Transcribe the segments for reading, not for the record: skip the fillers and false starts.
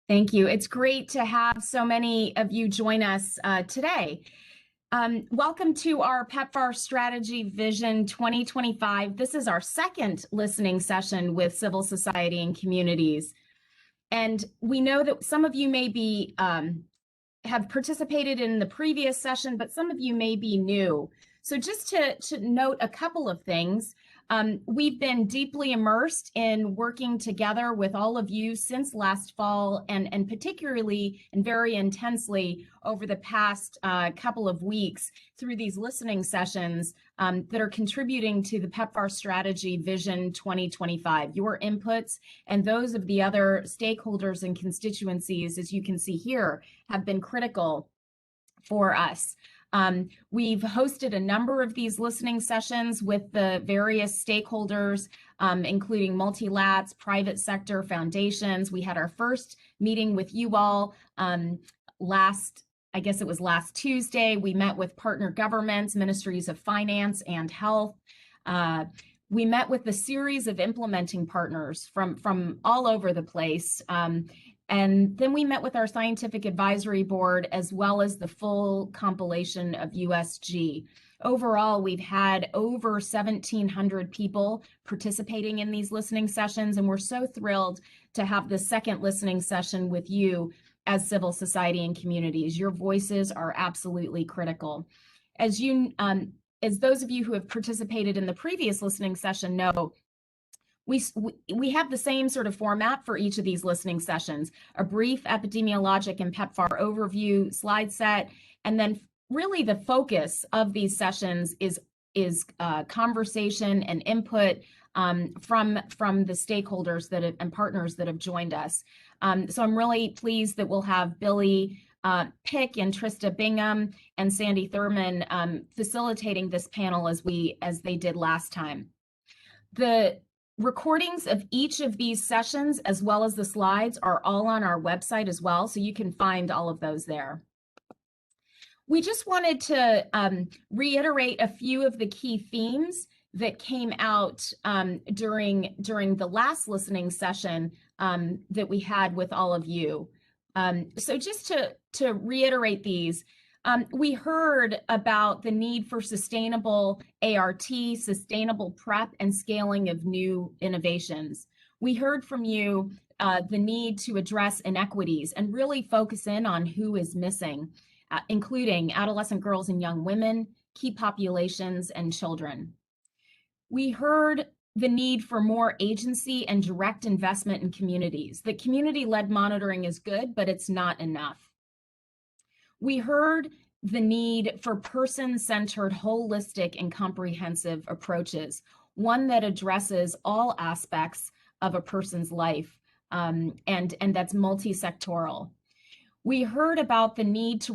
Thank you. It's great to have so many of you join us today. Welcome to our PEPFAR Strategy Vision 2025. This is our second listening session with civil society and communities. And we know that some of you may be have participated in the previous session, but some of you may be new. So just to note a couple of things, we've been deeply immersed in working together with all of you since last fall, and particularly and very intensely over the past couple of weeks through these listening sessions that are contributing to the PEPFAR Strategy Vision 2025. Your inputs and those of the other stakeholders and constituencies, as you can see here, have been critical for us. We've hosted a number of these listening sessions with the various stakeholders, including multilats, private sector, foundations. We had our first meeting with you all last Tuesday. We met with partner governments, ministries of finance and health. We met with a series of implementing partners from all over the place. And then we met with our scientific advisory board, as well as the full compilation of USG. Overall, we've had over 1,700 people participating in these listening sessions, and we're so thrilled to have the second listening session with you as civil society and communities. Your voices are absolutely critical. As those of you who have participated in the previous listening session know, we have the same sort of format for each of these listening sessions: a brief epidemiologic and PEPFAR overview slide set, and then really the focus of these sessions is conversation and input from the stakeholders and partners that have joined us. So I'm really pleased that we'll have Billy Pick and Trista Bingham and Sandy Thurman facilitating this panel as they did last time. The recordings of each of these sessions, as well as the slides, are all on our website as well, so you can find all of those there. We just wanted to reiterate a few of the key themes that came out during the last listening session that we had with all of you. So just to reiterate these, we heard about the need for sustainable ART, sustainable PrEP, and scaling of new innovations. We heard from you the need to address inequities and really focus in on who is missing, including adolescent girls and young women, key populations, and children. We heard the need for more agency and direct investment in communities. That community-led monitoring is good, but it's not enough. We heard the need for person-centered, holistic, and comprehensive approaches, one that addresses all aspects of a person's life, and that's multi-sectoral. We heard about the need to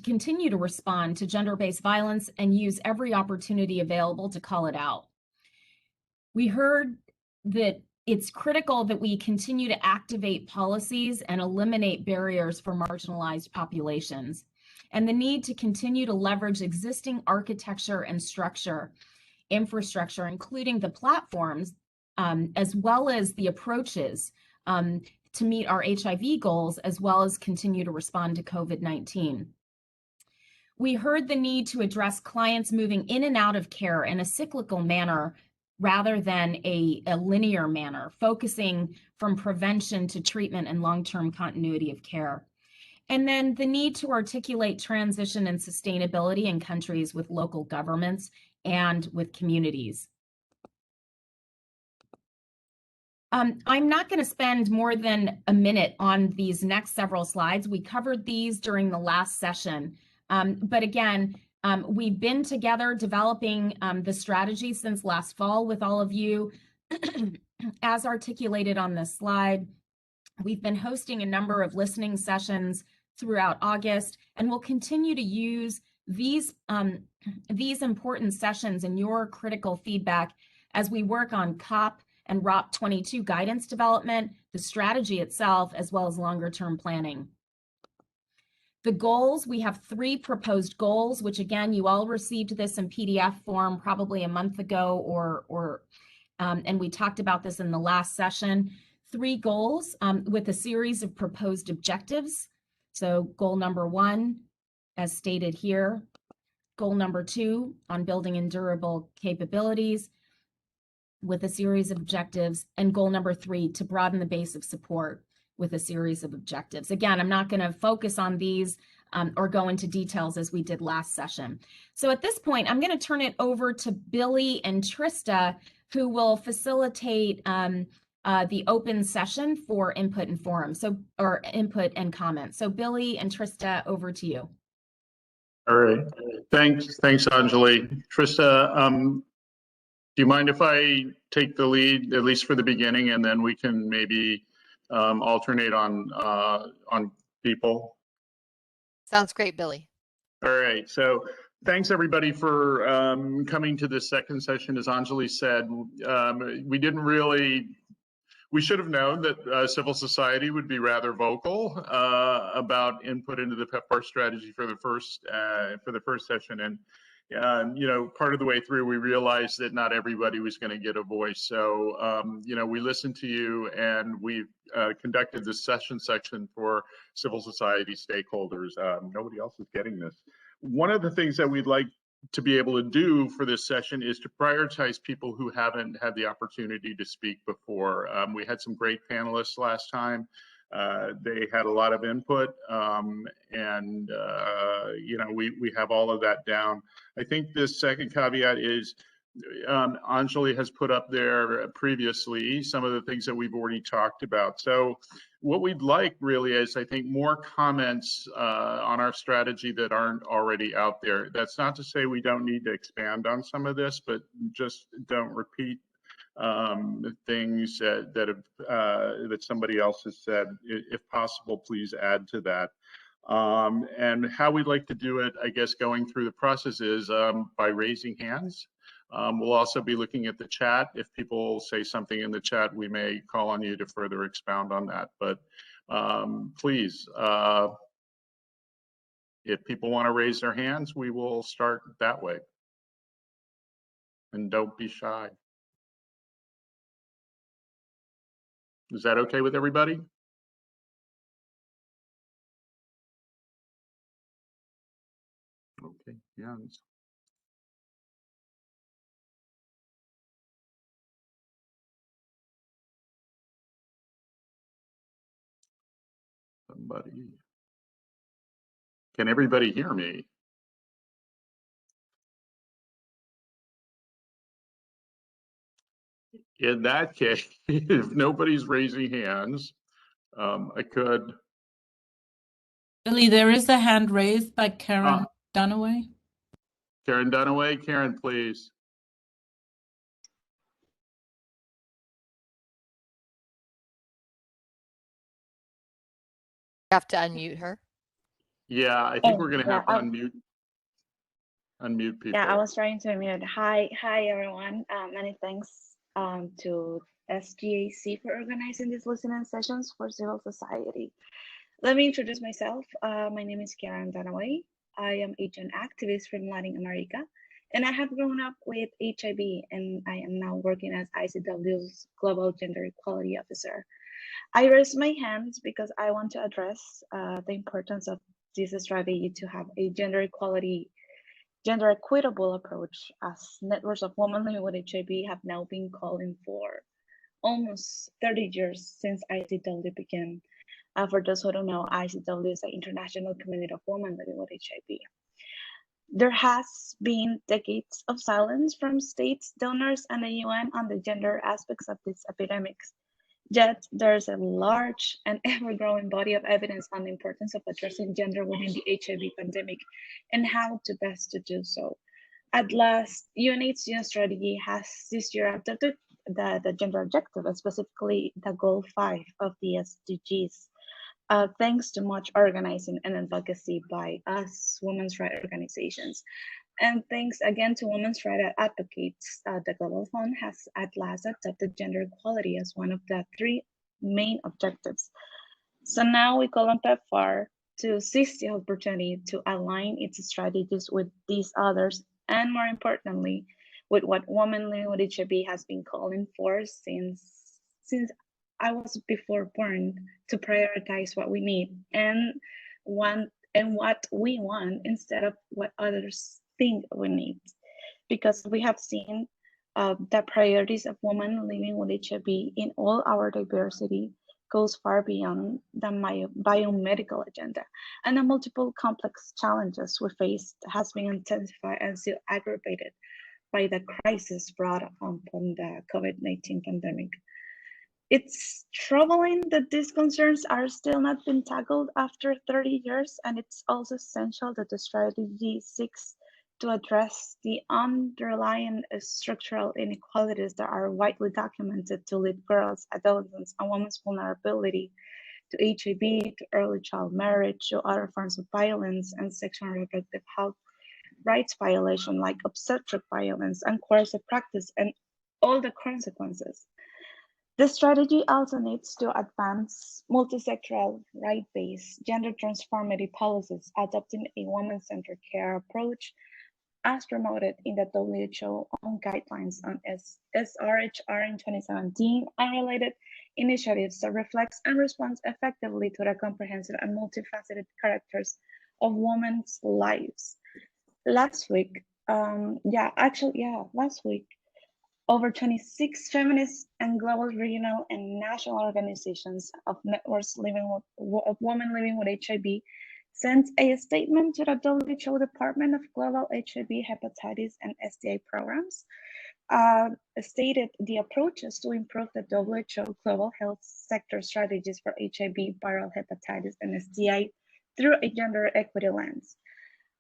continue to respond to gender-based violence and use every opportunity available to call it out. We heard that it's critical that we continue to activate policies and eliminate barriers for marginalized populations, and the need to continue to leverage existing architecture and infrastructure, including the platforms, as well as the approaches to meet our HIV goals, as well as continue to respond to COVID-19. We heard the need to address clients moving in and out of care in a cyclical manner rather than a linear manner, focusing from prevention to treatment and long-term continuity of care. And then the need to articulate transition and sustainability in countries with local governments and with communities. I'm not going to spend more than a minute on these next several slides. We covered these during the last session. But again, we've been together developing the strategy since last fall with all of you. As articulated on this slide, we've been hosting a number of listening sessions throughout August, and we'll continue to use these important sessions and your critical feedback as we work on COP and ROP 22 guidance development, the strategy itself, as well as longer-term planning. The goals, we have 3 proposed goals, which again, you all received this in PDF form probably a month ago, and we talked about this in the last session. 3 goals with a series of proposed objectives. So goal number 1, as stated here, goal number 2 on building endurable capabilities with a series of objectives, and goal number 3 to broaden the base of support with a series of objectives. Again, I'm not going to focus on these or go into details as we did last session. So at this point, I'm going to turn it over to Billy and Trista, who will facilitate the open session for input and forum, or input and comments. So Billy and Trista, over to you. All right, thanks Anjali. Trista, do you mind if I take the lead, at least for the beginning, and then we can maybe alternate on people? Sounds great, Billy. All right, so thanks everybody for coming to this second session. As Anjali said, we should have known that civil society would be rather vocal about input into the PEPFAR strategy for the first session, and you know, part of the way through, we realized that not everybody was going to get a voice. So, you know, we listened to you, and we've conducted this session section for civil society stakeholders. Nobody else is getting this. One of the things that we'd like to be able to do for this session is to prioritize people who haven't had the opportunity to speak before. We had some great panelists last time. They had a lot of input, and you know, we have all of that down. I think this second caveat is Anjali has put up there previously some of the things that we've already talked about. So what we'd like really is, I think, more comments on our strategy that aren't already out there. That's not to say we don't need to expand on some of this, but just don't repeat things that somebody else has said. If possible, please add to that. And how we'd like to do it, I guess, going through the process is by raising hands. We'll also be looking at the chat. If people say something in the chat, we may call on you to further expound on that. But please, if people want to raise their hands, we will start that way. And don't be shy. Is that okay with everybody? Okay, yeah. Somebody. Can everybody hear me? In that case, if nobody's raising hands, I could. Billy, there is a hand raised by Karen Dunaway. Karen Dunaway, Karen, please. You have to unmute her. Yeah, I think we're going to have to unmute people. Yeah, I was trying to unmute. Hi everyone. Many thanks to SGAC for organizing these listening sessions for civil society. Let me introduce myself. My name is Karen Dunaway. I am a gender activist from Latin America, and I have grown up with HIV, and I am now working as ICW's Global Gender Equality Officer. I raise my hands because I want to address the importance of this strategy to have a gender equitable approach, as networks of women living with HIV have now been calling for almost 30 years since ICW began. For those who don't know, ICW is the International Community of Women Living with HIV. There has been decades of silence from states, donors, and the UN on the gender aspects of these epidemics. Yet there's a large and ever-growing body of evidence on the importance of addressing gender within the HIV pandemic and how to best to do so. At last, UNHCR strategy has this year adopted the gender objective, and specifically the goal 5 of the SDGs. Thanks to much organizing and advocacy by us women's rights organizations. And thanks again to women's rights advocates, the Global Fund has at last adopted gender equality as one of the 3 main objectives. So now we call on PEPFAR to seize the opportunity to align its strategies with these others, and more importantly, with what women living with HIV has been calling for since I was before born to prioritize what we need and what we want instead of what others think we need. Because we have seen the priorities of women living with HIV in all our diversity goes far beyond the biomedical agenda, and the multiple complex challenges we face has been intensified and still aggravated by the crisis brought on from the COVID-19 pandemic. It's troubling that these concerns are still not been tackled after 30 years, and it's also essential that the strategy seeks to address the underlying structural inequalities that are widely documented to lead girls, adolescents, and women's vulnerability to HIV, to early child marriage, to other forms of violence and sexual and reproductive health rights violation like obstetric violence and coercive practice and all the consequences. This strategy also needs to advance multisectoral, right-based, gender-transformative policies, adopting a woman-centered care approach as promoted in the WHO own guidelines on SRHR in 2017 and related initiatives that reflects and responds effectively to the comprehensive and multifaceted characters of women's lives. Last week, last week, over 26 feminist and global regional and national organizations of networks of women living with HIV sent a statement to the WHO Department of Global HIV, Hepatitis, and STI programs, stated the approaches to improve the WHO global health sector strategies for HIV, viral hepatitis, and STI through a gender equity lens.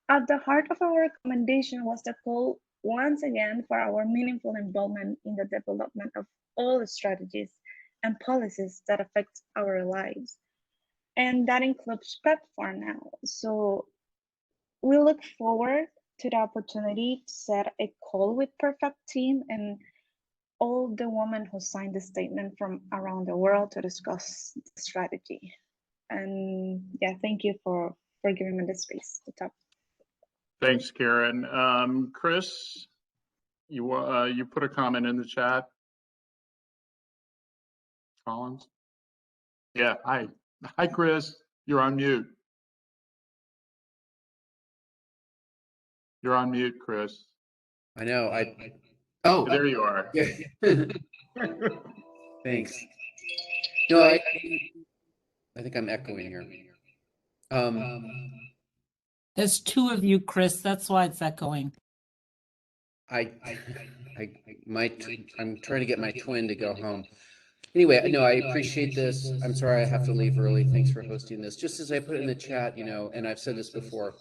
At the heart of our recommendation was the call once again for our meaningful involvement in the development of all the strategies and policies that affect our lives. And that includes PEPFAR now. So we look forward to the opportunity to set a call with Perfect Team and all the women who signed the statement from around the world to discuss the strategy. And yeah, thank you for giving me the space to talk. Thanks, Karen. Chris, you put a comment in the chat. Collins? Yeah, hi. Hi, Chris. You're on mute. You're on mute, Chris. I know. Oh, there you are. Yeah. Thanks. No, I think I'm echoing here. There's two of you, Chris. That's why it's echoing. I'm trying to get my twin to go home. Anyway, no, I appreciate this. I'm sorry I have to leave early. Thanks for hosting this. Just as I put in the chat, and I've said this before,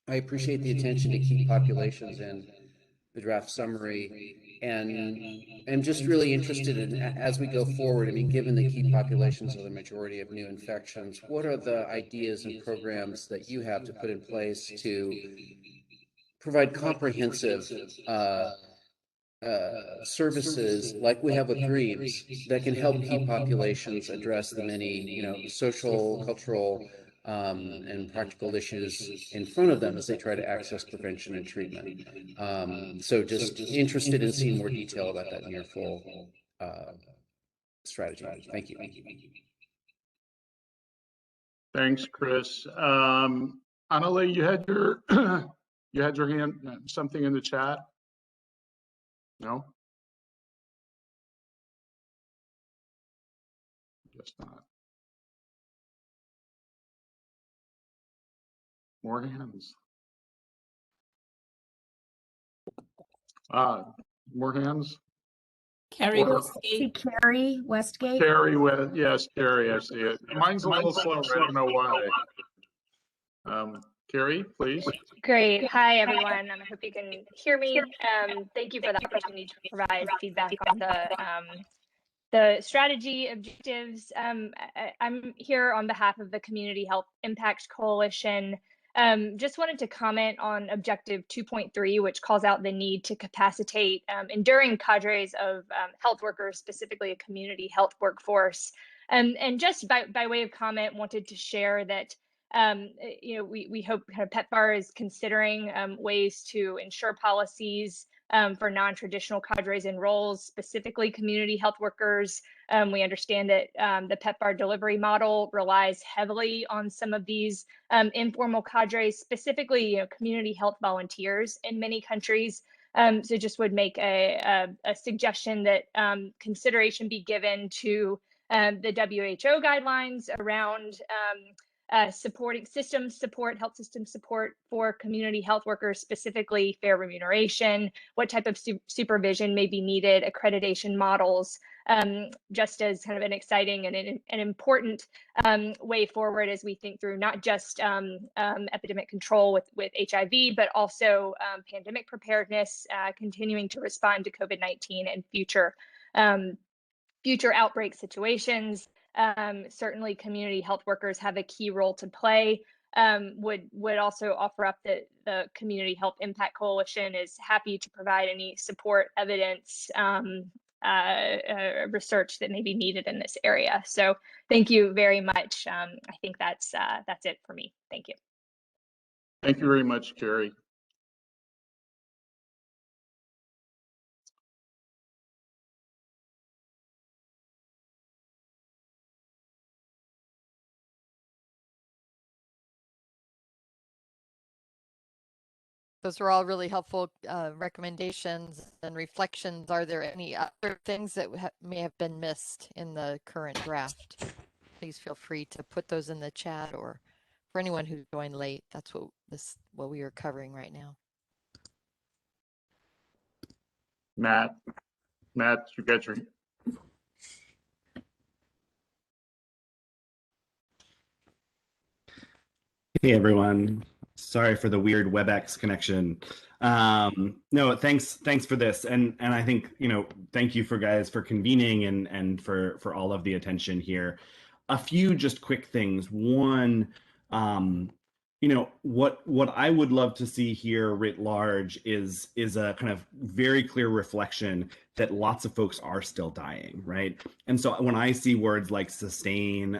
I appreciate the attention to key populations in the draft summary, and I'm just really interested in, as we go forward, I mean, given the key populations are the majority of new infections, what are the ideas and programs that you have to put in place to provide comprehensive services like we have with Greaves that can help key populations address the many, social, cultural, and practical issues in front of them as they try to access prevention and treatment. So just interested in seeing more detail about that in your full strategy. Thank you. Thanks, Chris. Annalee, you had your you had your hand, something in the chat? No? Guess not. More hands. More hands. Carrie Or- Westgate. Carrie Westgate. Carrie, yes, Carrie, I see it. Mine's a little slower. I don't know why. Carrie, please. Great. Hi, everyone. I hope you can hear me. Thank you for the opportunity to provide feedback on the strategy objectives. I'm here on behalf of the Community Health Impact Coalition. Just wanted to comment on Objective 2.3, which calls out the need to capacitate enduring cadres of health workers, specifically a community health workforce. And just by way of comment, wanted to share that we hope kind of PEPFAR is considering ways to ensure policies for non-traditional cadres and roles, specifically community health workers. We understand that the PEPFAR delivery model relies heavily on some of these informal cadres, specifically community health volunteers in many countries. So just would make a suggestion that consideration be given to the WHO guidelines around supporting health system support for community health workers, specifically fair remuneration, what type of supervision may be needed, accreditation models, just as kind of an exciting and an important way forward as we think through not just epidemic control with HIV, but also pandemic preparedness, continuing to respond to COVID-19 and future outbreak situations. Certainly community health workers have a key role to play. Would also offer up that the Community Health Impact Coalition is happy to provide any support, evidence, research that may be needed in this area. So thank you very much. I think that's it for me. Thank you. Thank you very much, Carrie. Those are all really helpful recommendations and reflections. Are there any other things that may have been missed in the current draft? Please feel free to put those in the chat, or for anyone who joined late, that's what we are covering right now. Matt, you got your. Hey everyone, sorry for the weird WebEx connection. No, thanks for this, and I think thank you guys for convening and for all of the attention here. A few just quick things. One, what I would love to see here writ large is a kind of very clear reflection that lots of folks are still dying, right? And so when I see words like sustain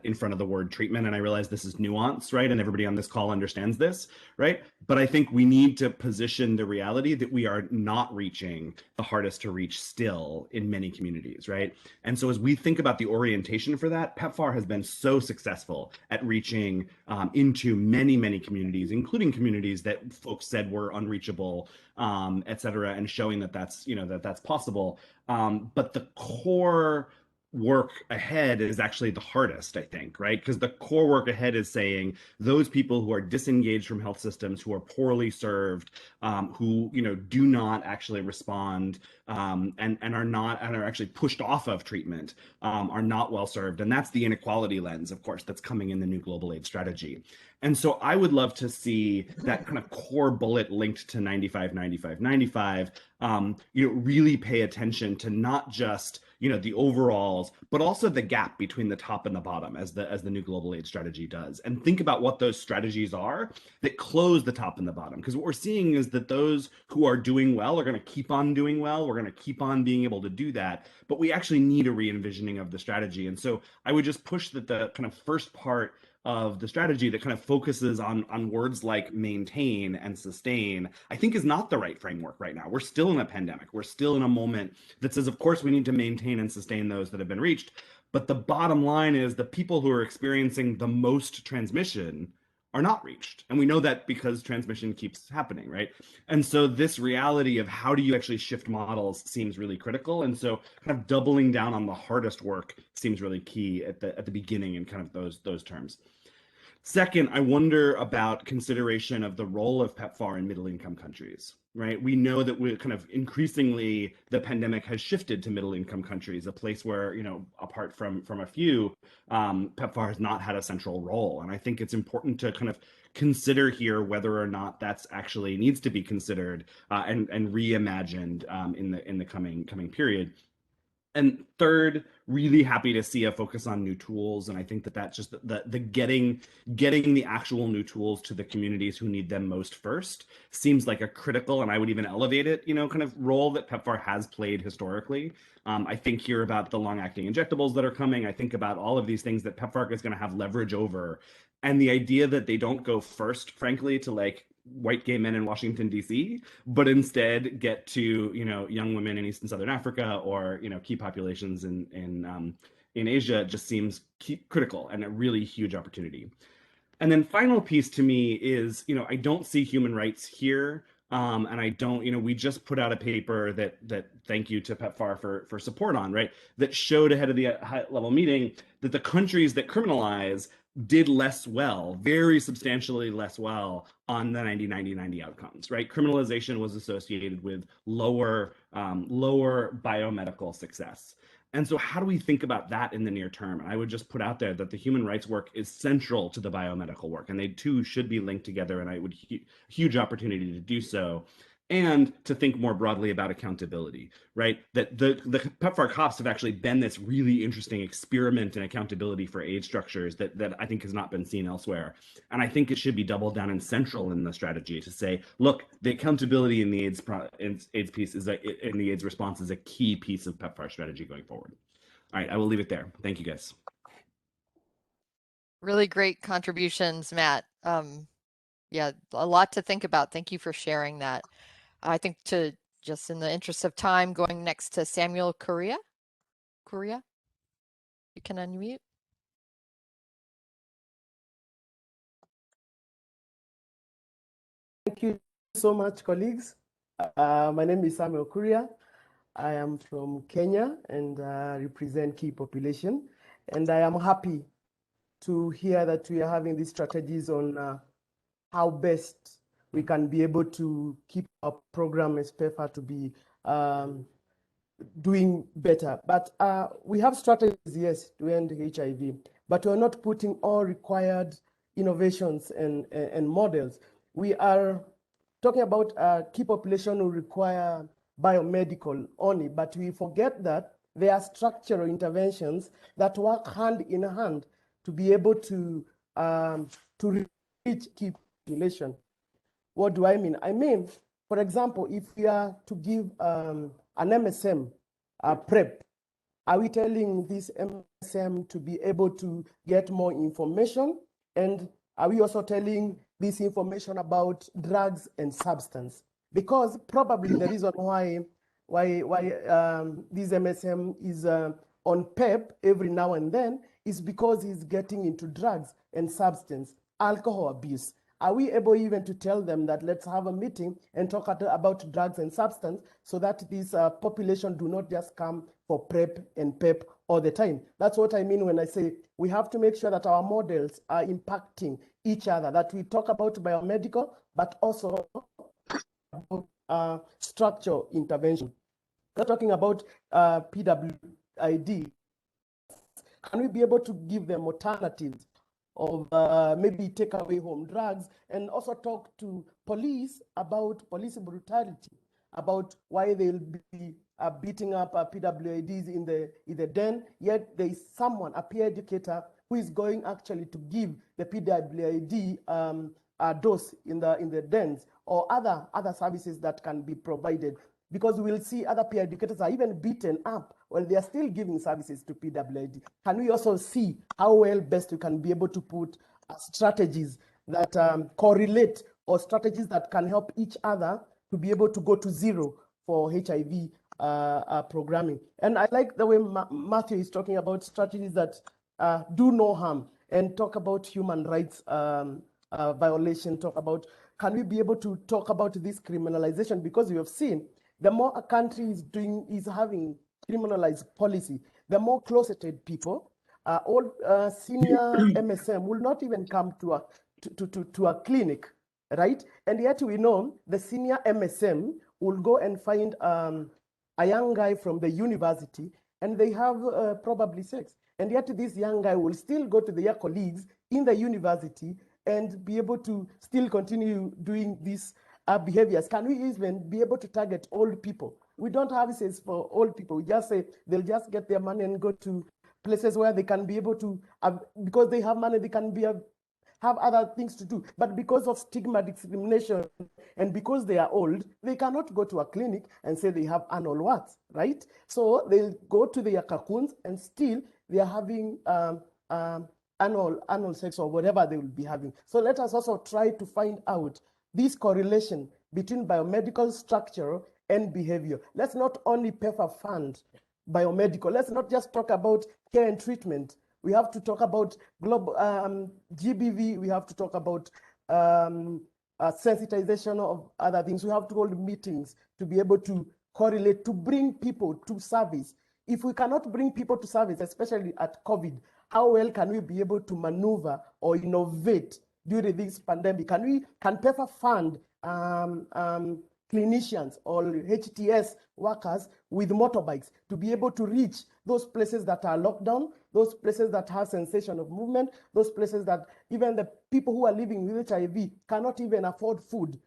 in front of the word treatment, and I realize this is nuance, right? And everybody on this call understands this, right? But I think we need to position the reality that we are not reaching the hardest to reach still in many communities, right? And so as we think about the orientation for that, PEPFAR has been so successful at reaching into many communities, including communities that folks said were unreachable, et cetera, and showing that that's possible. But the core work ahead is actually the hardest, I think, right? Because the core work ahead is saying those people who are disengaged from health systems, who are poorly served, who do not actually respond, and are actually pushed off of treatment, are not well served, and that's the inequality lens, of course, that's coming in the new global aid strategy. And so I would love to see that kind of core bullet linked to 95, 95, 95, really pay attention to not just the overalls, but also the gap between the top and the bottom, as the new global aid strategy does, and think about what those strategies are that close the top and the bottom. Because what we're seeing is that those who are doing well are going to keep on doing well. We're going to keep on being able to do that, but we actually need a re-envisioning of the strategy. And so I would just push that the kind of first part of the strategy that kind of focuses on words like maintain and sustain, I think is not the right framework right now. We're still in a pandemic. We're still in a moment that says, of course, we need to maintain and sustain those that have been reached. But the bottom line is the people who are experiencing the most transmission are not reached. And we know that because transmission keeps happening, right? And so this reality of how do you actually shift models seems really critical. And so kind of doubling down on the hardest work seems really key at the beginning in kind of those terms. Second, I wonder about consideration of the role of PEPFAR in middle-income countries, right? We know that we kind of increasingly, the pandemic has shifted to middle-income countries, a place where, apart from a few, PEPFAR has not had a central role. And I think it's important to kind of consider here whether or not that's actually needs to be considered and reimagined in the coming period. And third, really happy to see a focus on new tools. And I think that's just the getting the actual new tools to the communities who need them most first seems like a critical, and I would even elevate it, kind of role that PEPFAR has played historically. I think here about the long-acting injectables that are coming. I think about all of these things that PEPFAR is going to have leverage over. And the idea that they don't go first, frankly, to like white gay men in Washington, D.C., but instead get to, young women in East and Southern Africa or, key populations in Asia just seems critical and a really huge opportunity. And then final piece to me is, I don't see human rights here. And I don't, we just put out a paper that thank you to PEPFAR for support on, right? That showed ahead of the high level meeting that the countries that criminalize did less well, very substantially less well on the 90-90-90 outcomes, right? Criminalization was associated with lower biomedical success. And so how do we think about that in the near term? And I would just put out there that the human rights work is central to the biomedical work, and they too should be linked together, and I would huge opportunity to do so. And to think more broadly about accountability, right? That the PEPFAR COPs have actually been this really interesting experiment in accountability for aid structures that I think has not been seen elsewhere. And I think it should be doubled down and central in the strategy to say, look, the accountability in the AIDS piece in the AIDS response is a key piece of PEPFAR strategy going forward. All right, I will leave it there. Thank you, guys. Really great contributions, Matt. Yeah, a lot to think about. Thank you for sharing that. I think just in the interest of time, going next to Samuel Kuria. Kuria, you can unmute. Thank you so much, colleagues. My name is Samuel Kuria. I am from Kenya and represent key population. And I am happy to hear that we are having these strategies on how best we can be able to keep our program as PEPFAR to be doing better. But we have strategies, yes, to end HIV, but we're not putting all required innovations and models. We are talking about key population who require biomedical only, but we forget that there are structural interventions that work hand in hand to be able to reach key population. What do I mean? I mean, for example, if we are to give an MSM PrEP, are we telling this MSM to be able to get more information? And are we also telling this information about drugs and substance? Because probably the reason why this MSM is on PEP every now and then is because he's getting into drugs and substance, alcohol abuse. Are we able even to tell them that let's have a meeting and talk about drugs and substance so that this population do not just come for PrEP and PEP all the time? That's what I mean when I say we have to make sure that our models are impacting each other, that we talk about biomedical, but also structural intervention. We're talking about PWID. Can we be able to give them alternatives of maybe take away home drugs, and also talk to police about police brutality, about why they'll be beating up PWIDs in the den, yet there is someone, a peer educator, who is going actually to give the PWID dose in the dens, or other services that can be provided. Because we will see other peer educators are even beaten up while they are still giving services to PWID. Can we also see how well best we can be able to put strategies that correlate, or strategies that can help each other to be able to go to zero for HIV programming? And I like the way Matthew is talking about strategies that do no harm, and talk about human rights violation, talk about, can we be able to talk about this criminalization? Because we have seen the more a country is having criminalized policy, the more closeted people, all senior MSM will not even come to a clinic, right? And yet we know the senior MSM will go and find a young guy from the university, and they have probably sex. And yet this young guy will still go to their colleagues in the university and be able to still continue doing these behaviors. Can we even be able to target old people? We don't have services for old people. We just say they'll just get their money and go to places where they can be able to, because they have money, they can have other things to do. But because of stigma, discrimination, and because they are old, they cannot go to a clinic and say they have annual warts, right? So they'll go to their cocoons, and still they are having annual sex or whatever they will be having. So let us also try to find out this correlation between biomedical structure and behavior. Let's not only PEPFAR fund biomedical. Let's not just talk about care and treatment. We have to talk about global GBV. We have to talk about sensitization of other things. We have to hold meetings to be able to correlate, to bring people to service. If we cannot bring people to service, especially at COVID, how well can we be able to maneuver or innovate during this pandemic? Can PEPFAR fund clinicians or HTS workers with motorbikes to be able to reach those places that are locked down, those places that have sensation of movement, those places that even the people who are living with HIV cannot even afford food?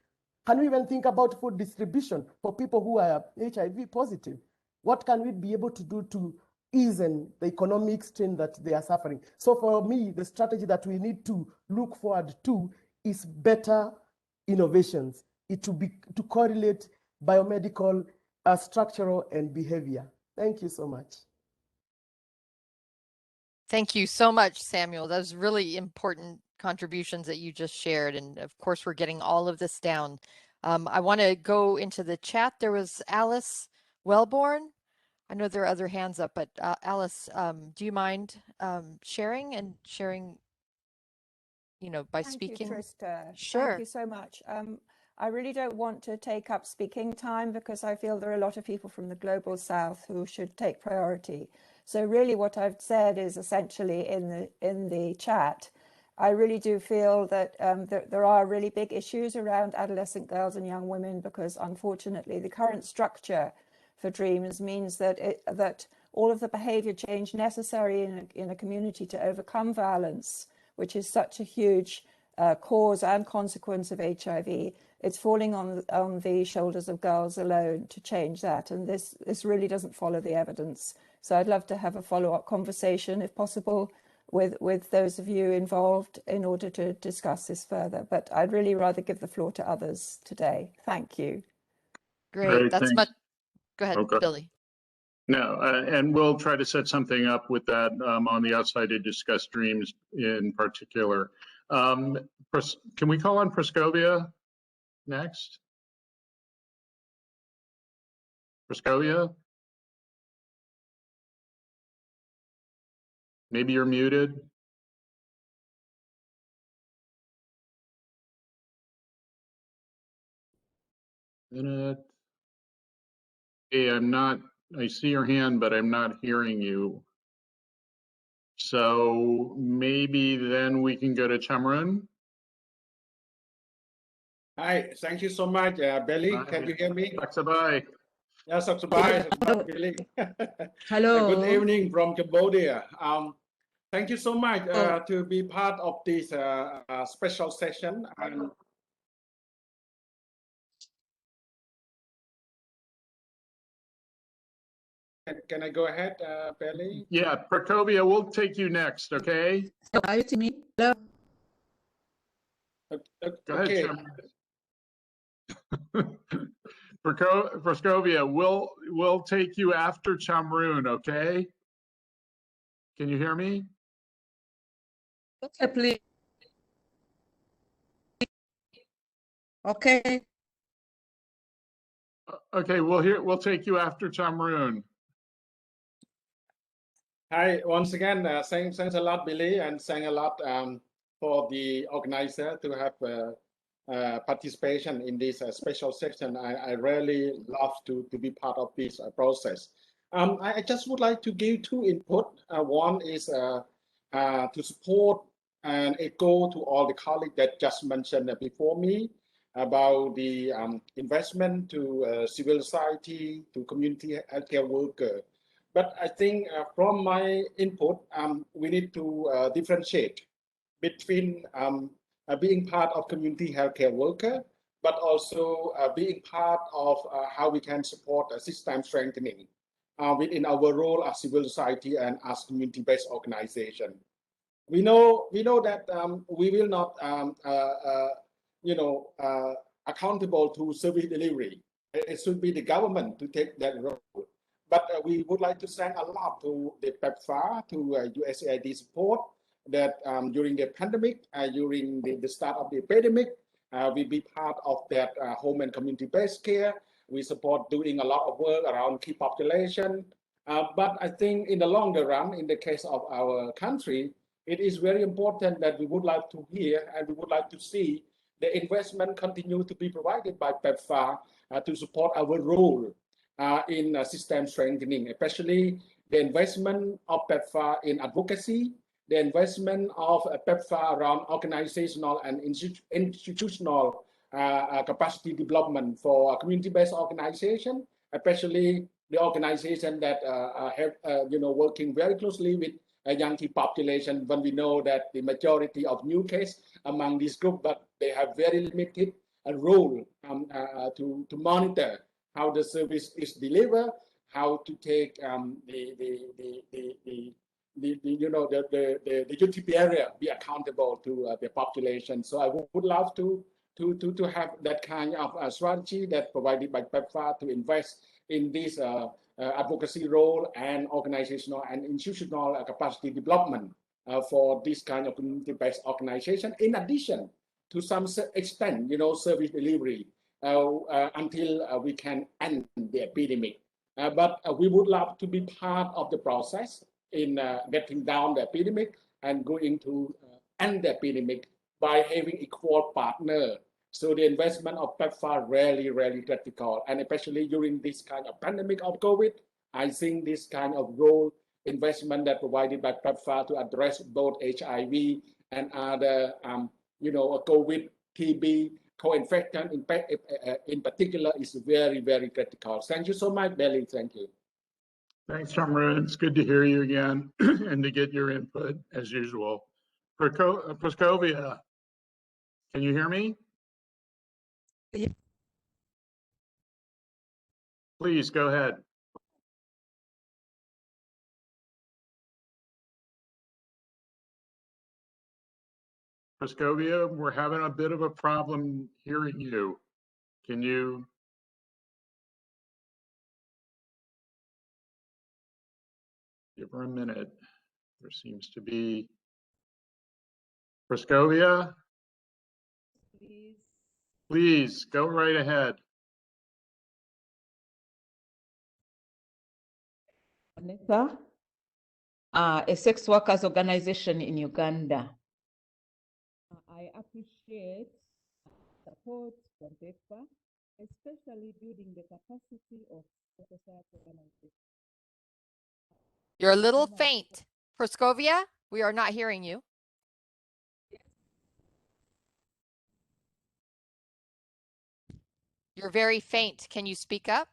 Can we even think about food distribution for people who are HIV positive? What can we be able to do to ease the economic strain that they are suffering? So for me, the strategy that we need to look forward to is better innovations. It will be to correlate biomedical, structural, and behavior. Thank you so much. Thank you so much, Samuel. Those really important contributions that you just shared. And of course, we're getting all of this down. I want to go into the chat. There was Alice Wellborn. I know there are other hands up, but Alice, do you mind sharing by speaking? Thank you, Trista. Sure. Thank you so much. I really don't want to take up speaking time because I feel there are a lot of people from the Global South who should take priority. So really what I've said is essentially in the chat. I really do feel that there are really big issues around adolescent girls and young women because unfortunately the current structure for DREAMS means that all of the behavior change necessary in a community to overcome violence, which is such a huge cause and consequence of HIV, it's falling on the shoulders of girls alone to change that. And this really doesn't follow the evidence. So I'd love to have a follow-up conversation, if possible, with those of you involved in order to discuss this further. But I'd really rather give the floor to others today. Thank you. Great. That's thanks. much. Go ahead, Okay. Billy. No, and we'll try to set something up with that on the outside to discuss DREAMS in particular. Can we call on Praskovia next? Praskovia? Maybe you're muted. Hey, I see your hand, but I'm not hearing you. So maybe then we can go to Chamran. Hi, thank you so much, Billy. Can you hear me? Bye. Yes, Saksabai, Billy. Hello. Good evening from Cambodia. Thank you so much to be part of this special session. Can I go ahead, Billy? Yeah, Prokopia, we'll take you next, okay? So are you to me? Hello. Go ahead, Okay. Praskovia, we'll take you after Chamroon, okay? Can you hear me? Okay, please. Okay. Okay, we'll take you after Chamroon. Hi, once again, thanks a lot, Billy, and thanks a lot for the organizer to have participation in this special session. I really love to be part of this process. I just would like to give two input. One is to support and echo to all the colleagues that just mentioned before me about the investment to civil society, to community healthcare worker. But I think from my input, we need to differentiate between being part of community healthcare worker, but also being part of how we can support system strengthening within our role as civil society and as community-based organization. We know that we will not, accountable to service delivery. It should be the government to take that role. But we would like to thank a lot to the PEPFAR, to USAID support that during the pandemic, during the start of the epidemic, We be part of that home and community-based care. We support doing a lot of work around key population. But I think in the longer run, in the case of our country, it is very important that we would like to hear and we would like to see the investment continue to be provided by PEPFAR to support our role in system strengthening, especially the investment of PEPFAR in advocacy, the investment of PEPFAR around organizational and institutional capacity development for community-based organization, especially the organization that have working very closely with a young key population, when we know that the majority of new cases among this group, but they have very limited role to monitor how the service is delivered, how to take the duty area be accountable to the population. So I would love to have that kind of strategy that provided by PEPFAR to invest in this advocacy role and organizational and institutional capacity development for this kind of community-based organization, in addition to some extent, service delivery until we can end the epidemic. But we would love to be part of the process in getting down the epidemic and going to end the epidemic by having equal partner. So the investment of PEPFAR really, really critical, and especially during this kind of pandemic of COVID, I think this kind of role investment that provided by PEPFAR to address both HIV and other, COVID, TB, co-infection in particular is very, very critical. Thank you so much, Belly. Thank you. Thanks, Chamra. It's good to hear you again and to get your input as usual. Praskovia, can you hear me? Yeah. Please go ahead. Praskovia, we're having a bit of a problem hearing you. Can you? Give her a minute. There seems to be. Praskovia? Please go right ahead. Vanessa, a sex workers organization in Uganda. I appreciate support from PEPFAR, especially building the capacity of society organizations. You're a little faint. Praskovia, we are not hearing you. You're very faint. Can you speak up?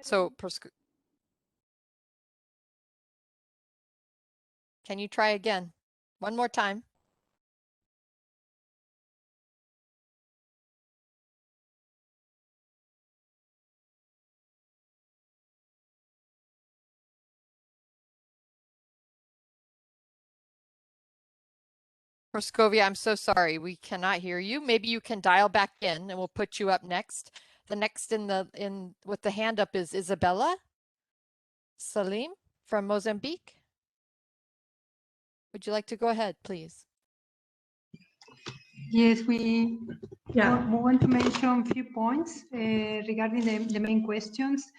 So, can you try again? One more time. Praskovia, I'm so sorry. We cannot hear you. Maybe you can dial back in and we'll put you up next. The next with the hand up is Isabella Salim from Mozambique. Would you like to go ahead, please? Yes, we want to mention a few points regarding the main questions.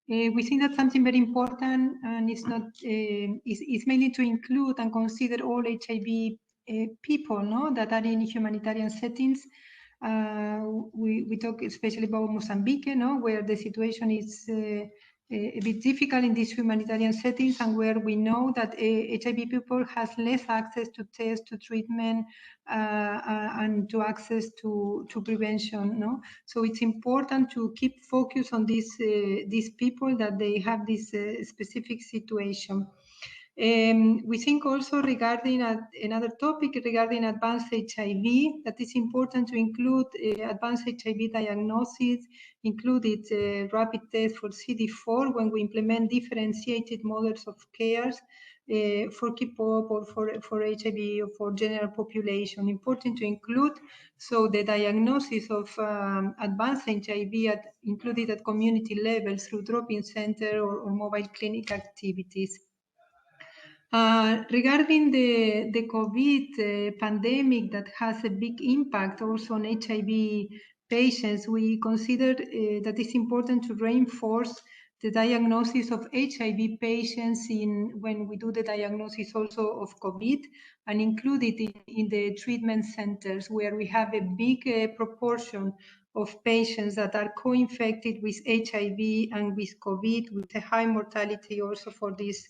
We think that something very important and is not is mainly to include and consider all HIV people, that are in humanitarian settings. We talk especially about Mozambique, where the situation is a bit difficult in these humanitarian settings, and where we know that HIV people has less access to tests, to treatment, and to access to prevention. So it's important to keep focus on these people, that they have this specific situation. We think also regarding another topic regarding advanced HIV, that it's important to include advanced HIV diagnosis, included rapid test for CD4 when we implement differentiated models of cares for KPOP or for HIV or for general population. Important to include, so the diagnosis of advanced HIV included at community level through drop-in center or mobile clinic activities. Regarding the COVID pandemic that has a big impact also on HIV patients, we consider that it's important to reinforce the diagnosis of HIV patients when we do the diagnosis also of COVID, and include it in the treatment centers where we have a big proportion of patients that are co-infected with HIV and with COVID, with a high mortality also for these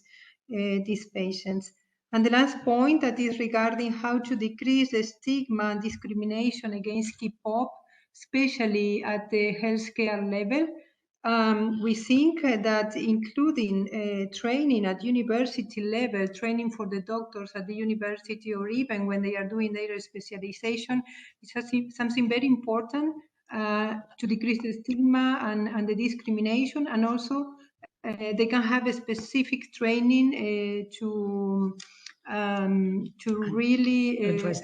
patients. And the last point that is regarding how to decrease the stigma and discrimination against KPOP, especially at the healthcare level. We think that including training at university level, training for the doctors at the university, or even when they are doing their specialization, is something very important to decrease the stigma and the discrimination, and also they can have a specific training to really address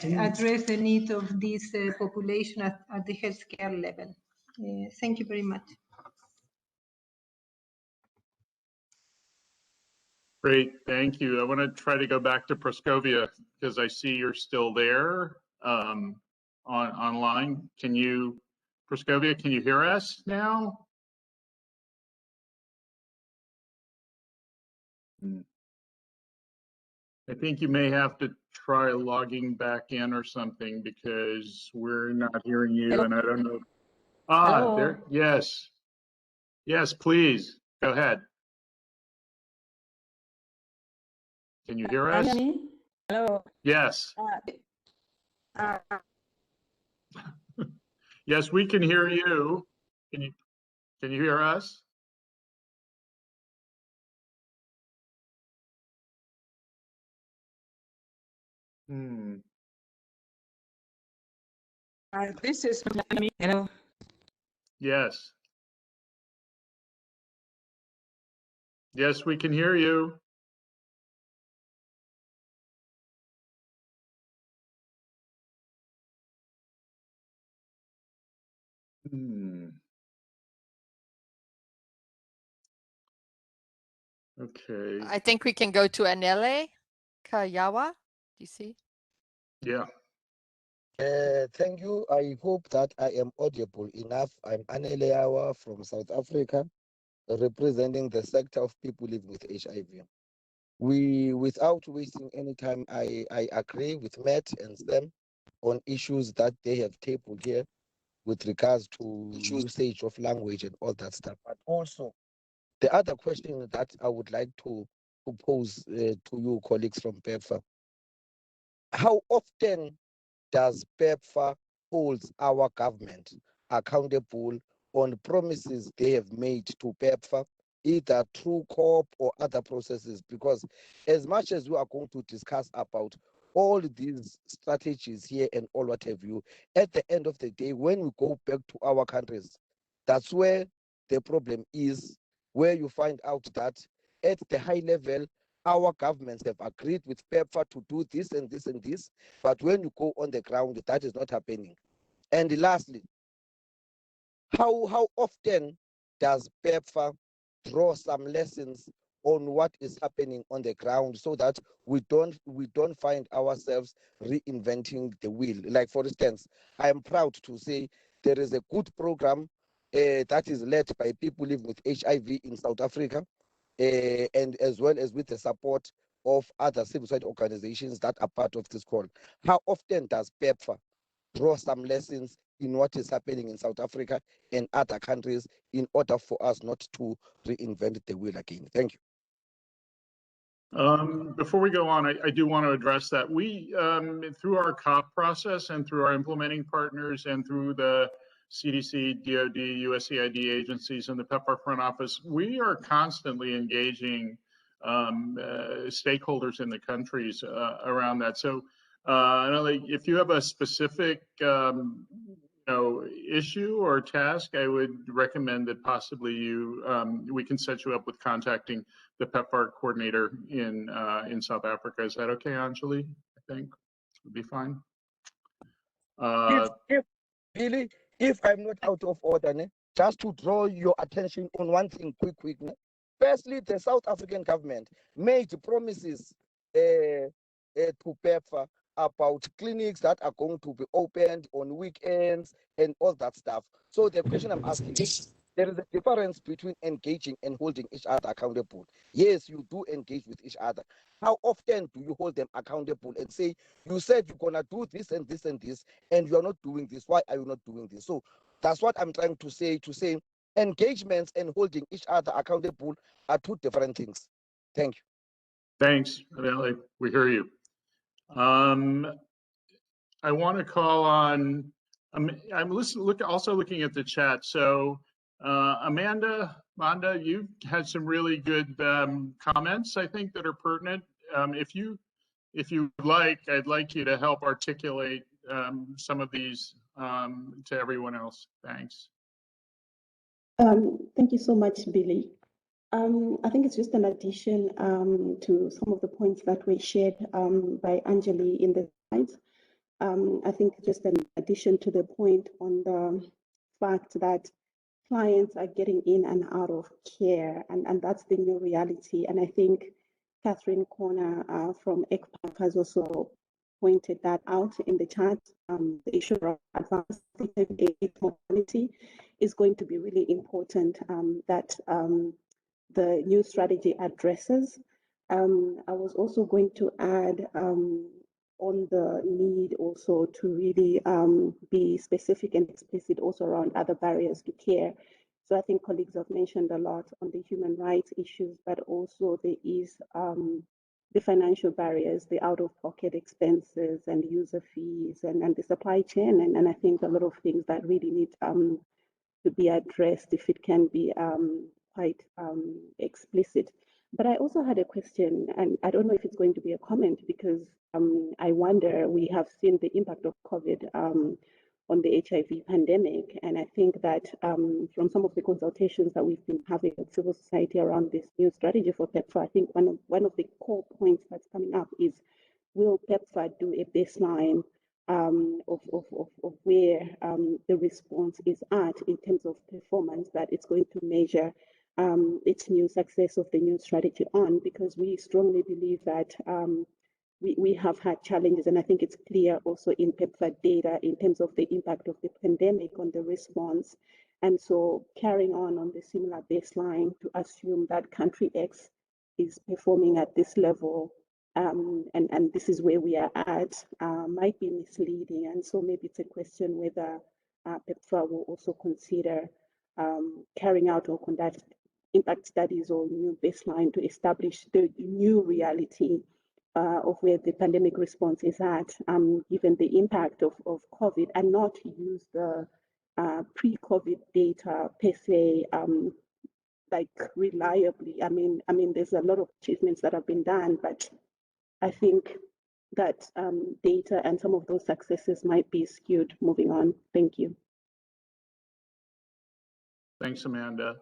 the need of this population at the healthcare level. Thank you very much. Great, thank you. I want to try to go back to Praskovia because I see you're still there online. Praskovia, can you hear us now? I think you may have to try logging back in or something because we're not hearing you. Hello. And I don't know. Hello. There, yes. Yes, please, go ahead. Can you hear us? Hello. Yes. Yes, we can hear you. Can you hear us? This is hello. Yes. Yes, we can hear you. Okay. I think we can go to Anele Kayawa. Do you see? Yeah. Thank you. I hope that I am audible enough. I'm Anele Kayawa from South Africa, representing the sector of people living with HIV. Without wasting any time, I agree with Matt and Sam on issues that they have tabled here with regards to usage of language and all that stuff. But also, the other question that I would like to pose to you colleagues from PEPFAR, how often does PEPFAR hold our government accountable on promises they have made to PEPFAR, either through COP or other processes? Because as much as we are going to discuss about all these strategies here and all what have you, at the end of the day, when we go back to our countries, that's where the problem is, where you find out that at the high level, our governments have agreed with PEPFAR to do this and this and this, but when you go on the ground, that is not happening. And lastly, how often does PEPFAR draw some lessons on what is happening on the ground so that we don't find ourselves reinventing the wheel? Like, for instance, I am proud to say there is a good program that is led by people living with HIV in South Africa, and as well as with the support of other civil society organizations that are part of this call. How often does PEPFAR draw some lessons in what is happening in South Africa and other countries in order for us not to reinvent the wheel again? Thank you. Before we go on, I do want to address that. We, through our COP process and through our implementing partners and through the CDC, DOD, USAID agencies, and the PEPFAR front office, we are constantly engaging stakeholders in the countries around that. So if you have a specific issue or task, I would recommend that possibly we can set you up with contacting the PEPFAR coordinator in South Africa. Is that okay, Anjali? I think would be fine. If Billy, if I'm not out of order, just to draw your attention on one thing quick. Firstly, the South African government made promises to PEPFAR about clinics that are going to be opened on weekends and all that stuff. So the question I'm asking is, there is a difference between engaging and holding each other accountable. Yes, you do engage with each other. How often do you hold them accountable and say, you said you're going to do this and this and this, and you're not doing this. Why are you not doing this? So that's what I'm trying to say, engagements and holding each other accountable are two different things. Thank you. Thanks, Adele. We hear you. I want to call on, I'm also looking at the chat. So Amanda, you had some really good comments, I think, that are pertinent. If you would like, I'd like you to help articulate some of these to everyone else. Thanks. Thank you so much, Billy. I think it's just an addition to some of the points that were shared by Anjali in the slides. I think just an addition to the point on the fact that clients are getting in and out of care, and that's the new reality. And I think Catherine Corner from ECPAC has also pointed that out in the chat. The issue of advanced HIV mortality is going to be really important that the new strategy addresses. I was also going to add on the need also to really be specific and explicit also around other barriers to care. So I think colleagues have mentioned a lot on the human rights issues, but also there is the financial barriers, the out-of-pocket expenses and user fees and the supply chain. And I think a lot of things that really need to be addressed if it can be quite explicit. But I also had a question, and I don't know if it's going to be a comment, because I wonder, we have seen the impact of COVID on the HIV pandemic. And I think that from some of the consultations that we've been having with civil society around this new strategy for PEPFAR, I think one of the core points that's coming up is, will PEPFAR do a baseline of where the response is at in terms of performance that it's going to measure its new success of the new strategy on, because we strongly believe that we have had challenges, and I think it's clear also in PEPFAR data in terms of the impact of the pandemic on the response. And so carrying on the similar baseline to assume that country X is performing at this level and this is where we are at might be misleading. And so maybe it's a question whether PEPFAR will also consider carrying out or conduct impact studies or new baseline to establish the new reality of where the pandemic response is at, given the impact of COVID, and not use the pre-COVID data per se, like reliably. I mean, there's a lot of achievements that have been done, but I think that data and some of those successes might be skewed moving on. Thank you. Thanks, Amanda.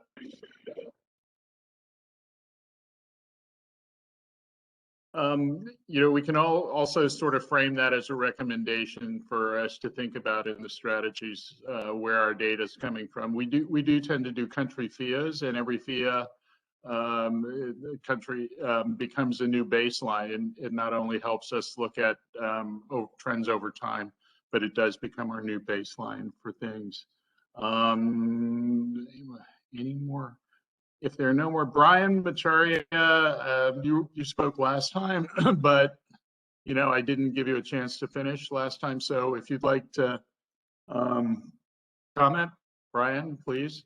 We can also sort of frame that as a recommendation for us to think about in the strategies where our data is coming from. We do tend to do country FIAs, and every FIA country becomes a new baseline, and it not only helps us look at trends over time, but it does become our new baseline for things. Any more? If there are no more, Brian Macharia, you spoke last time, but I didn't give you a chance to finish last time. So if you'd like to comment, Brian, please.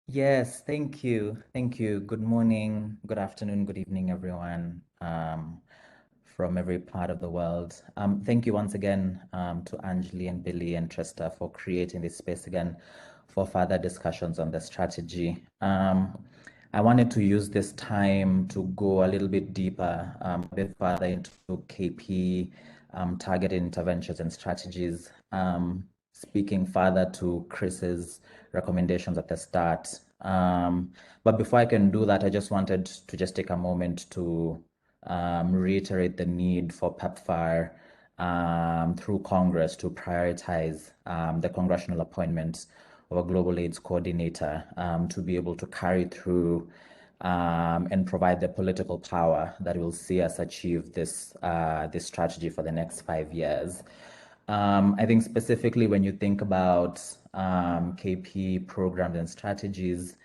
Yes, thank you. Thank you. Good morning, good afternoon, good evening, everyone from every part of the world. Thank you once again to Anjali and Billy and Trista for creating this space again for further discussions on the strategy. I wanted to use this time to go a little bit deeper, a bit further into KP, targeted interventions and strategies. speaking further to Chris's recommendations at the start. But before I can do that, I just wanted to just take a moment to reiterate the need for PEPFAR through Congress to prioritize the congressional appointment of a global AIDS coordinator to be able to carry through and provide the political power that will see us achieve this strategy for the next 5 years. I think specifically when you think about KP programs and strategies,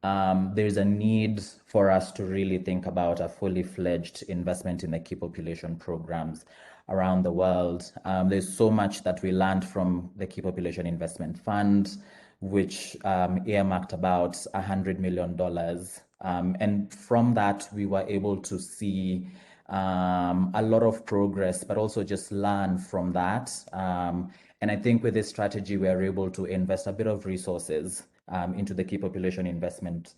there's a need for us to really think about a fully fledged investment in the key population programs around the world. There's so much that we learned from the Key Population Investment Fund, which earmarked about $100 million. And from that, we were able to see a lot of progress, but also just learn from that. And I think with this strategy, we are able to invest a bit of resources into the key population investment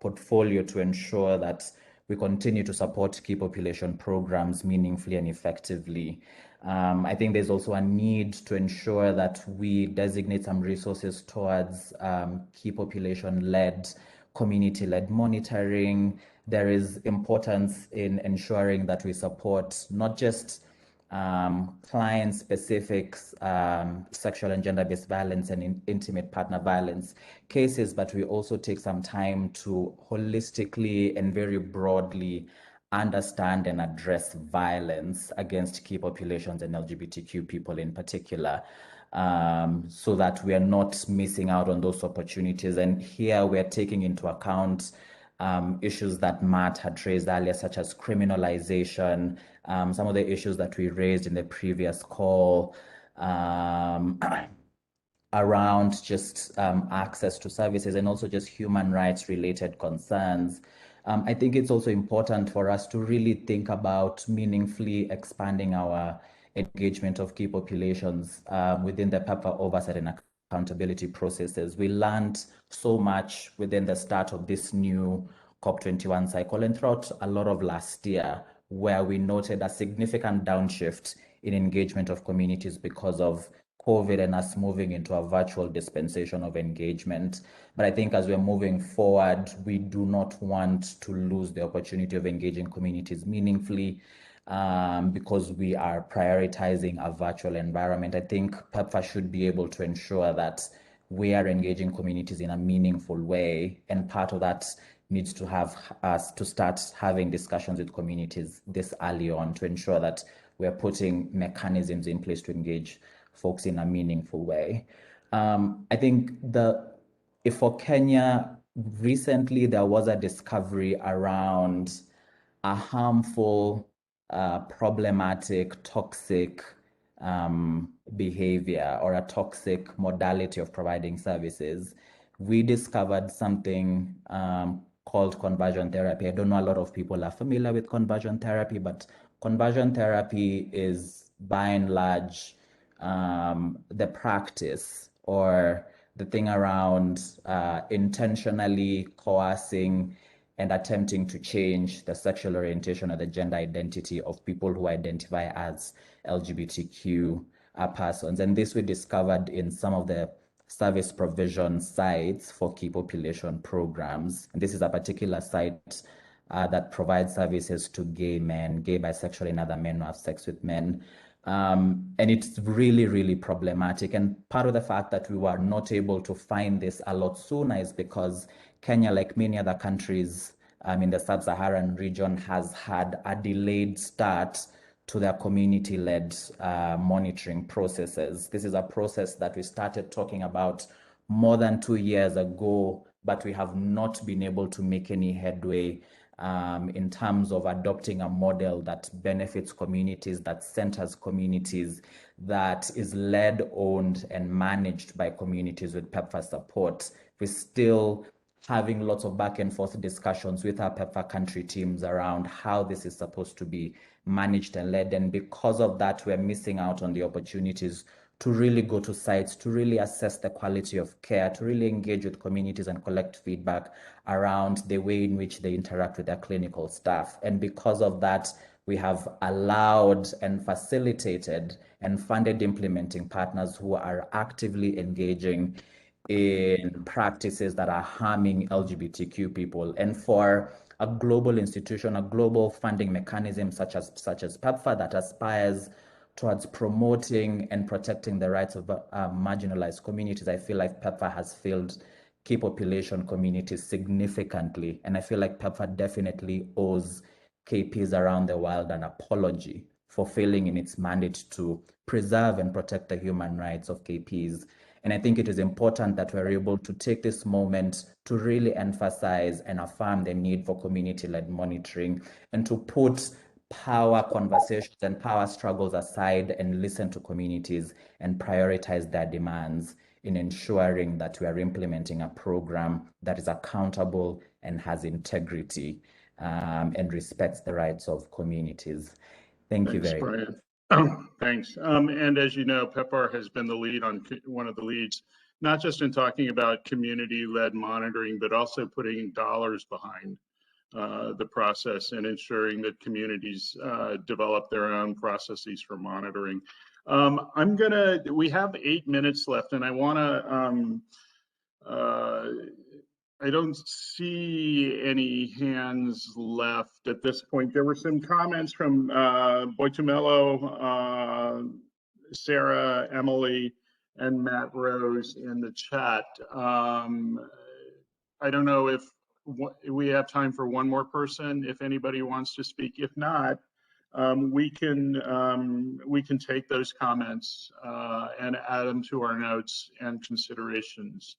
portfolio to ensure that we continue to support key population programs meaningfully and effectively. I think there's also a need to ensure that we designate some resources towards key population-led, community-led monitoring. There is importance in ensuring that we support not just client-specific sexual and gender-based violence and intimate partner violence cases, but we also take some time to holistically and very broadly understand and address violence against key populations and LGBTQ people in particular, so that we are not missing out on those opportunities. And here we're taking into account issues that Matt had raised earlier, such as criminalization, some of the issues that we raised in the previous call around just access to services and also just human rights related concerns. I think it's also important for us to really think about meaningfully expanding our engagement of key populations within the PEPFAR oversight and accountability processes. We learned so much within the start of this new COP21 cycle and throughout a lot of last year, where we noted a significant downshift in engagement of communities because of COVID and us moving into a virtual dispensation of engagement. But I think as we're moving forward, we do not want to lose the opportunity of engaging communities meaningfully because we are prioritizing a virtual environment. I think PEPFAR should be able to ensure that we are engaging communities in a meaningful way, and part of that needs to have us to start having discussions with communities this early on to ensure that we're putting mechanisms in place to engage folks in a meaningful way. I think for Kenya, recently there was a discovery around a harmful, problematic, toxic behavior or a toxic modality of providing services. We discovered something called convergent therapy. I don't know a lot of people are familiar with convergent therapy, but convergent therapy is by and large the practice or the thing around intentionally coercing and attempting to change the sexual orientation or the gender identity of people who identify as LGBTQ persons. And this we discovered in some of the service provision sites for key population programs. And this is a particular site that provides services to gay men, gay, bisexual, and other men who have sex with men. And it's really, really problematic. And part of the fact that we were not able to find this a lot sooner is because Kenya, like many other countries in the sub-Saharan region, has had a delayed start to their community-led monitoring processes. This is a process that we started talking about more than 2 years ago, but we have not been able to make any headway in terms of adopting a model that benefits communities, that centers communities, that is led, owned, and managed by communities with PEPFAR support. We're still having lots of back and forth discussions with our PEPFAR country teams around how this is supposed to be managed and led. And because of that, we're missing out on the opportunities to really go to sites, to really assess the quality of care, to really engage with communities and collect feedback around the way in which they interact with their clinical staff. And because of that, We have allowed and facilitated and funded implementing partners who are actively engaging in practices that are harming LGBTQ people. And for a global institution, a global funding mechanism such as PEPFAR that aspires towards promoting and protecting the rights of marginalized communities, I feel like PEPFAR has failed key population communities significantly. And I feel like PEPFAR definitely owes KPs around the world an apology for failing in its mandate to preserve and protect the human rights of KPs. And I think it is important that we're able to take this moment to really emphasize and affirm the need for community-led monitoring and to put power conversations and power struggles aside and listen to communities and prioritize their demands in ensuring that we are implementing a program that is accountable and has integrity and respects the rights of communities. Thank you very much. Brian. Thanks. And as you know, PEPFAR has been the lead on one of the leads, not just in talking about community-led monitoring, but also putting dollars behind the process and ensuring that communities develop their own processes for monitoring. We have 8 minutes left, and I want to, I don't see any hands left at this point. There were some comments from Boitumelo, Sarah, Emily, and Matt Rose in the chat. I don't know if we have time for one more person, if anybody wants to speak. If not, we can take those comments and add them to our notes and considerations,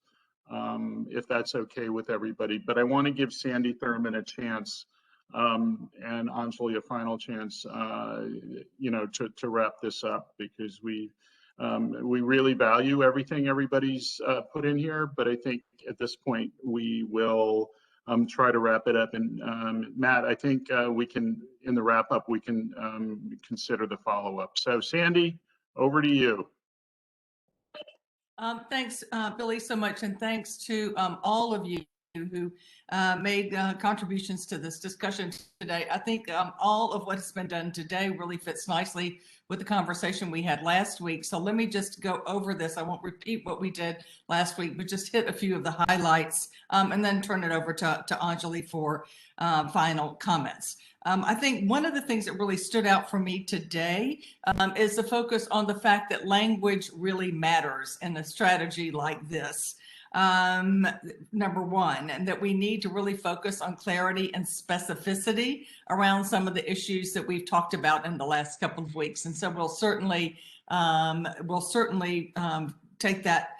if that's okay with everybody. But I want to give Sandy Thurman a chance and Anjali a final chance, to wrap this up, because we really value everything everybody's put in here. But I think at this point we will try to wrap it up. And Matt, I think we can, in the wrap up, we can consider the follow up. So Sandy, over to you. Thanks, Billy, so much. And thanks to all of you who made contributions to this discussion today. I think all of what has been done today really fits nicely with the conversation we had last week. So let me just go over this. I won't repeat what we did last week, but just hit a few of the highlights and then turn it over to Anjali for final comments. I think one of the things that really stood out for me today is the focus on the fact that language really matters in a strategy like this. Number one, and that we need to really focus on clarity and specificity around some of the issues that we've talked about in the last couple of weeks. And so we'll certainly take that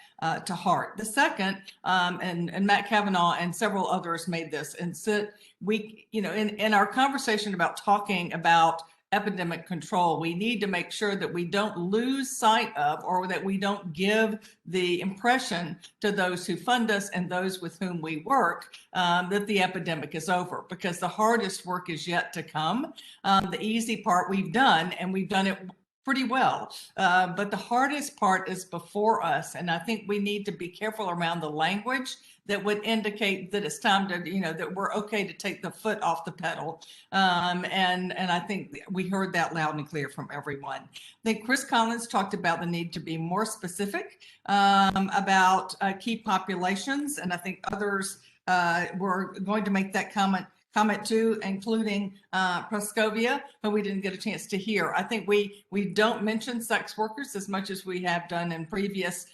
to heart. The second, and Matt Kavanaugh and several others made this, and so we, in our conversation about talking about epidemic control, we need to make sure that we don't lose sight of, or that we don't give the impression to those who fund us and those with whom we work that the epidemic is over, because the hardest work is yet to come. The easy part we've done, and we've done it pretty well, but the hardest part is before us. And I think we need to be careful around the language that would indicate that it's time to, that we're okay to take the foot off the pedal. And I think we heard that loud and clear from everyone. I think Chris Collins talked about the need to be more specific about key populations. And I think others were going to make that comment too, including Proscovia, but we didn't get a chance to hear. I think we don't mention sex workers as much as we have done in previous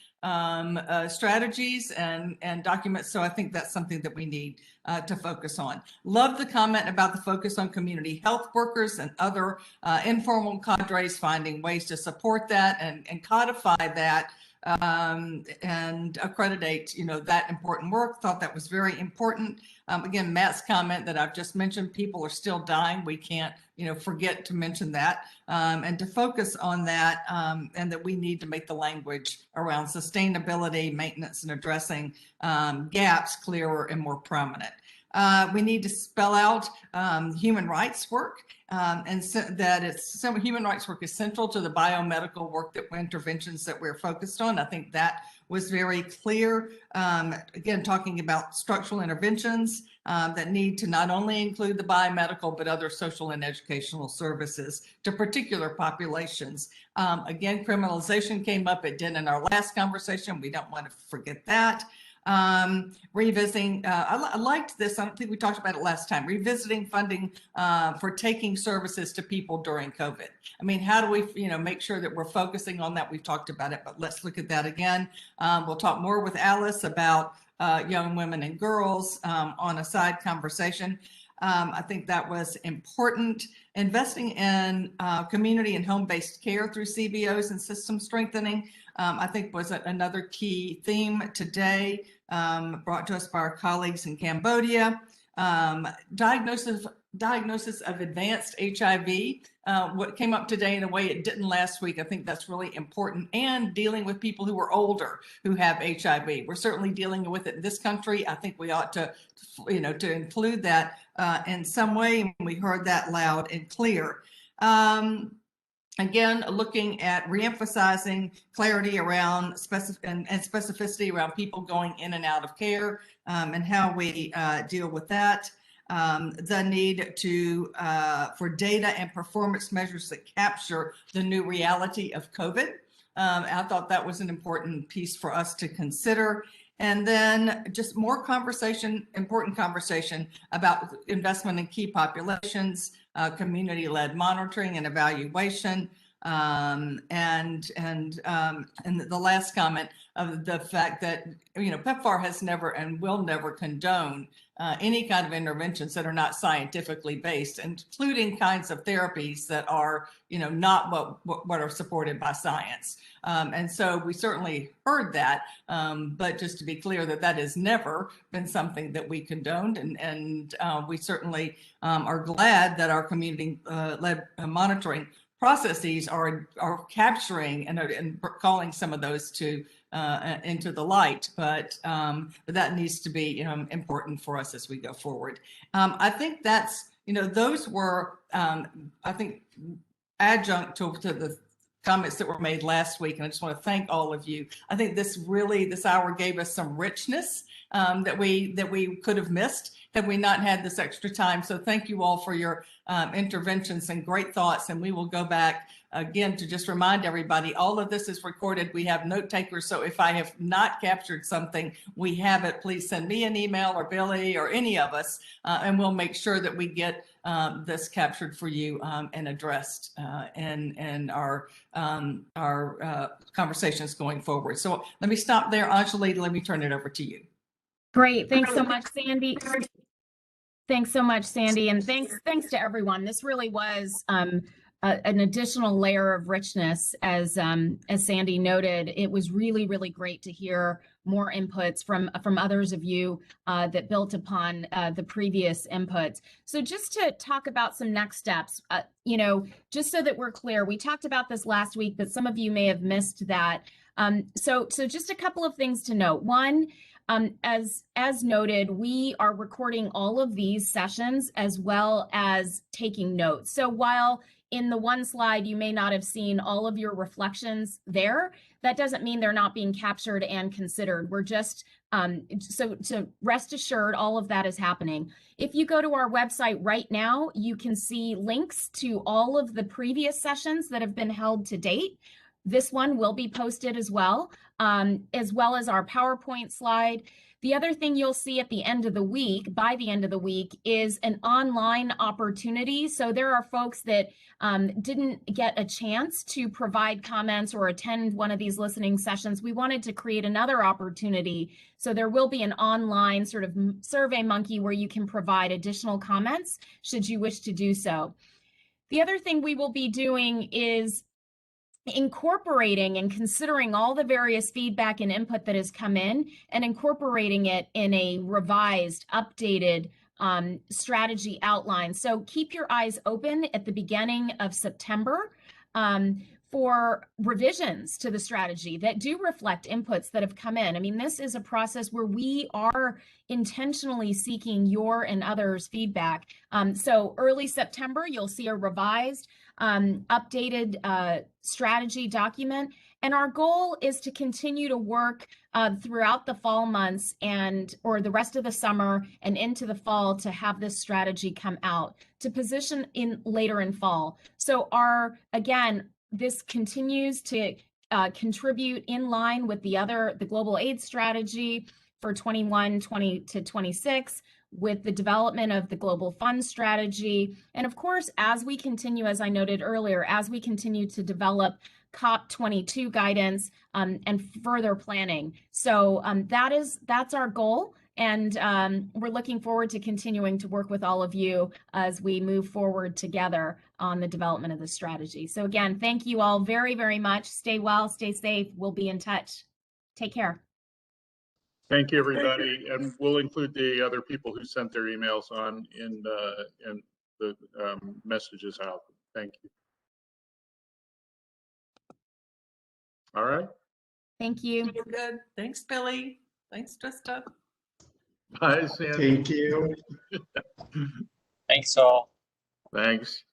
strategies and documents. So I think that's something that we need to focus on. Love the comment about the focus on community health workers and other informal cadres, finding ways to support that and codify that and accreditate, that important work. Thought that was very important. Again, Matt's comment that I've just mentioned, people are still dying. We can't, forget to mention that and to focus on that, and that we need to make the language around sustainability, maintenance, and addressing gaps clearer and more prominent. We need to spell out human rights work, and so that human rights work is central to the biomedical work that interventions that we're focused on. I think that was very clear. Again, talking about structural interventions that need to not only include the biomedical, but other social and educational services to particular populations. Again, criminalization came up. It did in our last conversation. We don't want to forget that. Revisiting, I liked this. I don't think we talked about it last time. Revisiting funding for taking services to people during COVID. I mean, how do we, make sure that we're focusing on that? We've talked about it, but let's look at that again. We'll talk more with Alice about young women and girls on a side conversation. I think that was important. Investing in community and home-based care through CBOs and system strengthening, I think was another key theme today, brought to us by our colleagues in Cambodia. Diagnosis of advanced HIV, what came up today in a way it didn't last week. I think that's really important. And dealing with people who are older who have HIV. We're certainly dealing with it in this country. I think we ought to, to include that in some way. And we heard that loud and clear. Again, looking at reemphasizing clarity around specificity around people going in and out of care and how we deal with that. The need to for data and performance measures that capture the new reality of COVID. I thought that was an important piece for us to consider. And then just more conversation, important conversation about investment in key populations, community-led monitoring and evaluation, and the last comment of the fact that PEPFAR has never and will never condone any kind of interventions that are not scientifically based, including kinds of therapies that are not what are supported by science. And so we certainly heard that, but just to be clear that has never been something that we condoned, and we certainly are glad that our community-led monitoring processes are capturing and calling some of those into the light, but that needs to be important for us as we go forward. I think that's those were I think adjunct to the comments that were made last week, and I just want to thank all of you. I think this hour gave us some richness that we could have missed had we not had this extra time. So thank you all for your interventions and great thoughts. And we will go back again to just remind everybody, all of this is recorded. We have note takers. So if I have not captured something, we have it. Please send me an email or Billy or any of us, and we'll make sure that we get this captured for you and addressed in our conversations going forward. So let me stop there. Anjali, let me turn it over to you. Great. Thanks so much, Sandy. Thanks so much, Sandy. And thanks to everyone. This really was an additional layer of richness, as Sandy noted. It was really, really great to hear more inputs from others of you that built upon the previous inputs. So just to talk about some next steps, just so that we're clear, we talked about this last week, but some of you may have missed that. So just a couple of things to note. One, as noted, we are recording all of these sessions as well as taking notes. So while in the one slide you may not have seen all of your reflections there, that doesn't mean they're not being captured and considered. We're just, so rest assured, all of that is happening. If you go to our website right now, you can see links to all of the previous sessions that have been held to date. This one will be posted as well as our PowerPoint slide. The other thing you'll see at the end of the week, by the end of the week, is an online opportunity. So there are folks that didn't get a chance to provide comments or attend one of these listening sessions. We wanted to create another opportunity. So there will be an online sort of Survey Monkey where you can provide additional comments should you wish to do so. The other thing we will be doing is incorporating and considering all the various feedback and input that has come in and incorporating it in a revised, updated strategy outline. So keep your eyes open at the beginning of September for revisions to the strategy that do reflect inputs that have come in. I mean, this is a process where we are intentionally seeking your and others' feedback. So early September, you'll see a revised, updated strategy document. And our goal is to continue to work throughout the fall months or the rest of the summer and into the fall to have this strategy come out to position in later in fall. So again, this continues to contribute in line with the global AIDS strategy for 21-20 to 26, with the development of the global fund strategy. And of course, as we continue, as I noted earlier, as we continue to develop COP22 guidance and further planning. So that's our goal. And we're looking forward to continuing to work with all of you as we move forward together on the development of the strategy. So again, thank you all very, very much. Stay well, stay safe. We'll be in touch. Take care. Thank you, everybody. And we'll include the other people who sent their emails in the messages out. Thank you. All right. Thank you. Good. Thanks, Billy. Thanks, Trista. Bye, Sandy. Thank you. Thanks all. Thanks.